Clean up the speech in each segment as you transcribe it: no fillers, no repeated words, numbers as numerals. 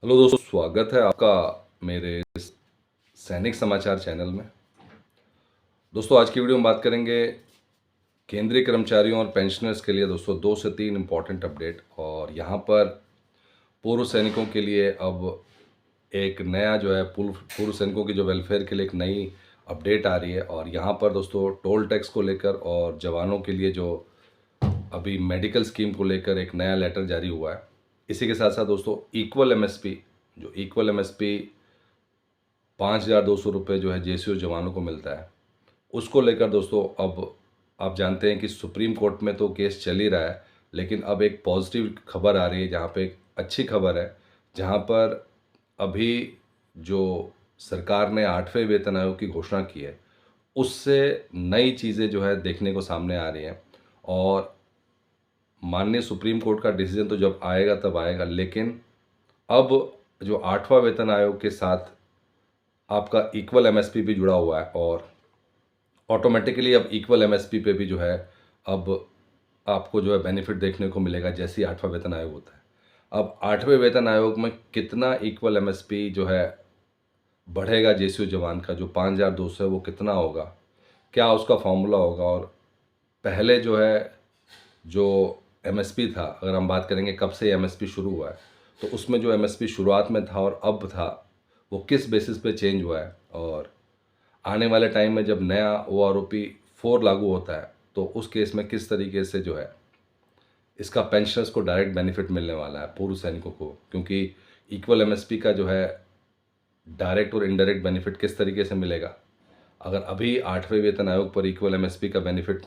Hello दोस्तों, स्वागत है आपका मेरे सैनिक समाचार चैनल में। दोस्तों, आज की वीडियो में बात करेंगे केंद्रीय कर्मचारियों और पेंशनर्स के लिए दोस्तों 2 से 3 इम्पॉर्टेंट अपडेट। और यहाँ पर पूर्व सैनिकों के लिए अब एक नया जो है पूर्व पूर्व सैनिकों की जो वेलफेयर के लिए एक नई अपडेट आ रही है। और यहाँ पर दोस्तों टोल टैक्स को लेकर और जवानों के लिए जो अभी मेडिकल स्कीम को लेकर एक नया लेटर जारी हुआ है। इसी के साथ साथ दोस्तों इक्वल एमएसपी, जो इक्वल एमएसपी 5,200 रुपये जो है जेसीओ जवानों को मिलता है, उसको लेकर दोस्तों अब आप जानते हैं कि सुप्रीम कोर्ट में तो केस चल ही रहा है, लेकिन अब एक पॉजिटिव खबर आ रही है, जहाँ पे एक अच्छी खबर है, जहाँ पर अभी जो सरकार ने 8वें वेतन आयोग की घोषणा की है, उससे नई चीज़ें जो है देखने को सामने आ रही हैं। और माननीय सुप्रीम कोर्ट का डिसीजन तो जब आएगा तब आएगा, लेकिन अब जो 8वां वेतन आयोग के साथ आपका इक्वल एमएसपी भी जुड़ा हुआ है, और ऑटोमेटिकली अब इक्वल एमएसपी पे भी जो है अब आपको जो है बेनिफिट देखने को मिलेगा जैसे ही 8वां वेतन आयोग होता है। अब 8वें वेतन आयोग में कितना इक्वल एमएसपी जो है बढ़ेगा, जेसीओ जवान का जो 5,200 है वो कितना होगा, क्या उसका फॉर्मूला होगा। और पहले जो है जो एमएसपी था, अगर हम बात करेंगे कब से एमएसपी शुरू हुआ है, तो उसमें जो एमएसपी शुरुआत में था और अब था, वो किस बेसिस पे चेंज हुआ है। और आने वाले टाइम में जब नया OROP 4 लागू होता है, तो उस केस में किस तरीके से जो है इसका पेंशनर्स को डायरेक्ट बेनिफिट मिलने वाला है, पूर्व सैनिकों को, क्योंकि इक्वल एमएसपी का जो है डायरेक्ट और इनडायरेक्ट बेनिफिट किस तरीके से मिलेगा। अगर अभी 8वें वेतन आयोग पर इक्वल एमएसपी का बेनिफिट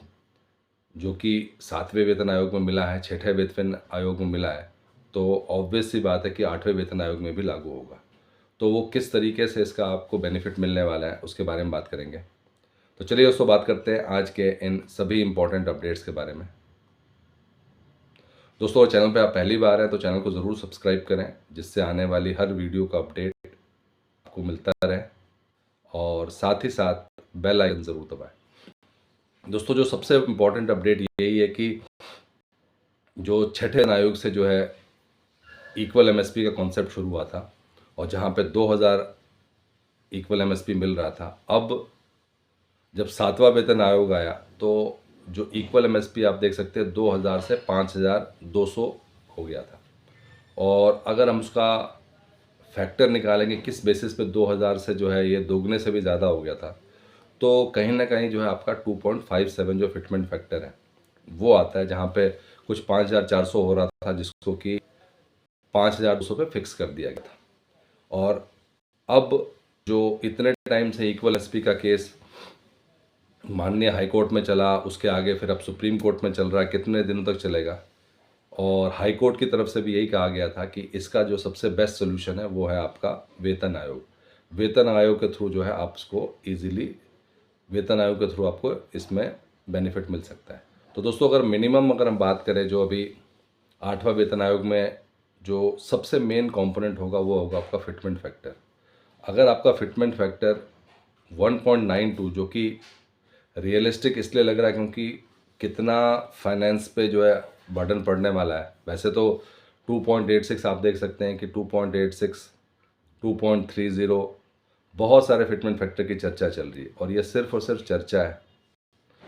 जो कि 7वें वेतन आयोग में मिला है, 6ठे वेतन आयोग में मिला है, तो ऑब्वियस सी बात है कि 8वें वेतन आयोग में भी लागू होगा। तो वो किस तरीके से इसका आपको बेनिफिट मिलने वाला है, उसके बारे में बात करेंगे। तो चलिए दोस्तों, बात करते हैं आज के इन सभी इंपॉर्टेंट अपडेट्स के बारे में। दोस्तों, चैनल पे आप पहली बार हैं तो चैनल को ज़रूर सब्सक्राइब करें, जिससे आने वाली हर वीडियो का अपडेट आपको मिलता रहे, और साथ ही साथ बेल आइकन ज़रूर दबाएं। दोस्तों, जो सबसे इम्पॉर्टेंट अपडेट यही है कि जो 6ठे आयोग से जो है इक्वल एमएसपी का कॉन्सेप्ट शुरू हुआ था, और जहाँ पे 2,000 इक्वल एमएसपी मिल रहा था, अब जब 7वां वेतन आयोग आया तो जो इक्वल एमएसपी आप देख सकते हैं 2,000 से 5,200 हो गया था। और अगर हम उसका फैक्टर निकालेंगे किस बेसिस पे 2,000 से जो है ये दोगुने से भी ज़्यादा हो गया था, तो कहीं ना कहीं जो है आपका 2.57 जो फिटमेंट फैक्टर है वो आता है, जहाँ पे कुछ 5,400 हो रहा था, जिसको कि 5,200 पे फिक्स कर दिया गया था। और अब जो इतने टाइम से इक्वल एसपी का केस माननीय हाई कोर्ट में चला, उसके आगे फिर अब सुप्रीम कोर्ट में चल रहा है, कितने दिनों तक चलेगा। और हाई कोर्ट की तरफ से भी यही कहा गया था कि इसका जो सबसे बेस्ट सोल्यूशन है वो है आपका वेतन आयोग। वेतन आयोग के थ्रू जो है आप इसको ईजिली, वेतन आयोग के थ्रू आपको इसमें बेनिफिट मिल सकता है। तो दोस्तों, अगर मिनिमम अगर हम बात करें, जो अभी 8वां वेतन आयोग में जो सबसे मेन कंपोनेंट होगा वो होगा आपका फिटमेंट फैक्टर। अगर आपका फिटमेंट फैक्टर 1.92, जो कि रियलिस्टिक इसलिए लग रहा है क्योंकि कितना फाइनेंस पे जो है बर्डन पड़ने वाला है। वैसे तो 2.86 आप देख सकते हैं कि 2.86, 2.30, बहुत सारे फिटमेंट फैक्टर की चर्चा चल रही है, और ये सिर्फ और सिर्फ चर्चा है।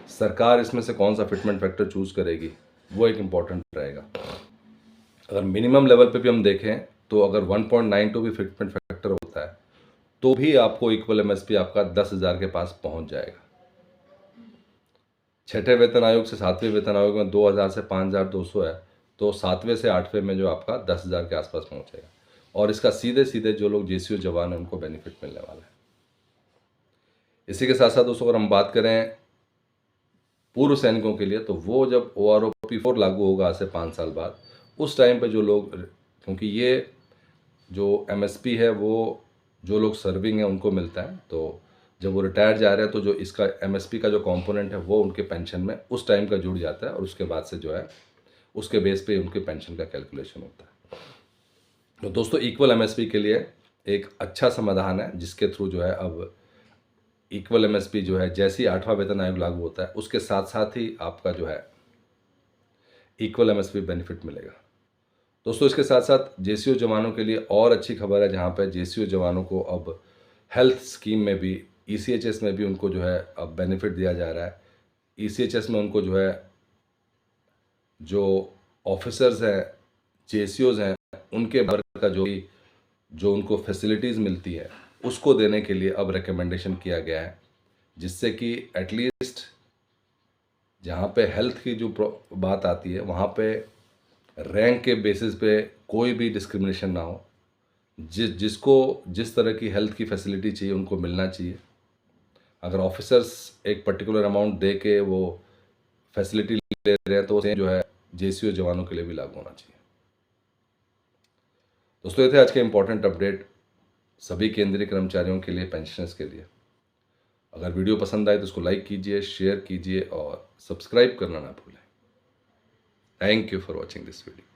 सरकार इसमें से कौन सा फिटमेंट फैक्टर चूज़ करेगी वो एक इम्पॉर्टेंट रहेगा। अगर मिनिमम लेवल पे भी हम देखें तो अगर 1.92 भी फिटमेंट फैक्टर होता है तो भी आपको इक्वल एमएसपी आपका 10,000 के पास पहुंच जाएगा। 6ठे वेतन आयोग से 7वें वेतन आयोग में 2,000 से 5,200 है, तो 7वें से 8वें में जो आपका 10,000 के आसपास पहुंचेगा। और इसका सीधे सीधे जो लोग जेसीओ जवान हैं उनको बेनिफिट मिलने वाला है। इसी के साथ साथ दोस्तों, अगर हम बात करें पूर्व सैनिकों के लिए, तो वो जब OROP 4 लागू होगा आज से 5 साल बाद, उस टाइम पे जो लोग, क्योंकि ये जो एमएसपी है वो जो लोग सर्विंग है उनको मिलता है, तो जब वो रिटायर जा रहे हैं तो जो इसका एमएसपी का जो कंपोनेंट है वो उनके पेंशन में उस टाइम का जुड़ जाता है, और उसके बाद से जो है उसके बेस पे उनके पेंशन का कैलकुलेशन होता है। तो दोस्तों, इक्वल एमएसपी के लिए एक अच्छा समाधान है, जिसके थ्रू जो है अब इक्वल एमएसपी जो है जैसे ही 8वां वेतन आयोग लागू होता है उसके साथ साथ ही आपका जो है इक्वल एमएसपी बेनिफिट मिलेगा। दोस्तों इसके साथ साथ जेसीओ जवानों के लिए और अच्छी खबर है, जहाँ पे जेसीओ जवानों को अब हेल्थ स्कीम में भी, ईसीएचएस में भी उनको जो है अब बेनिफिट दिया जा रहा है। ईसीएचएस में उनको जो है, जो ऑफिसर्स हैं, जेसीओज हैं, उनके वर्ग का जो उनको फैसिलिटीज़ मिलती है उसको देने के लिए अब रिकमेंडेशन किया गया है, जिससे कि एटलीस्ट जहाँ पे हेल्थ की जो बात आती है वहाँ पे रैंक के बेसिस पे कोई भी डिस्क्रिमिनेशन ना हो। जिसको जिस तरह की हेल्थ की फैसिलिटी चाहिए उनको मिलना चाहिए। अगर ऑफिसर्स एक पर्टिकुलर अमाउंट दे के वो फैसिलिटी ले रहे हैं तो जो है जेसीओ जवानों के लिए भी लागू होना चाहिए। दोस्तों ये थे आज के इम्पोर्टेंट अपडेट सभी केंद्रीय कर्मचारियों के लिए, पेंशनर्स के लिए। अगर वीडियो पसंद आए तो उसको लाइक कीजिए, शेयर कीजिए और सब्सक्राइब करना ना भूलें। Thank you for watching this video.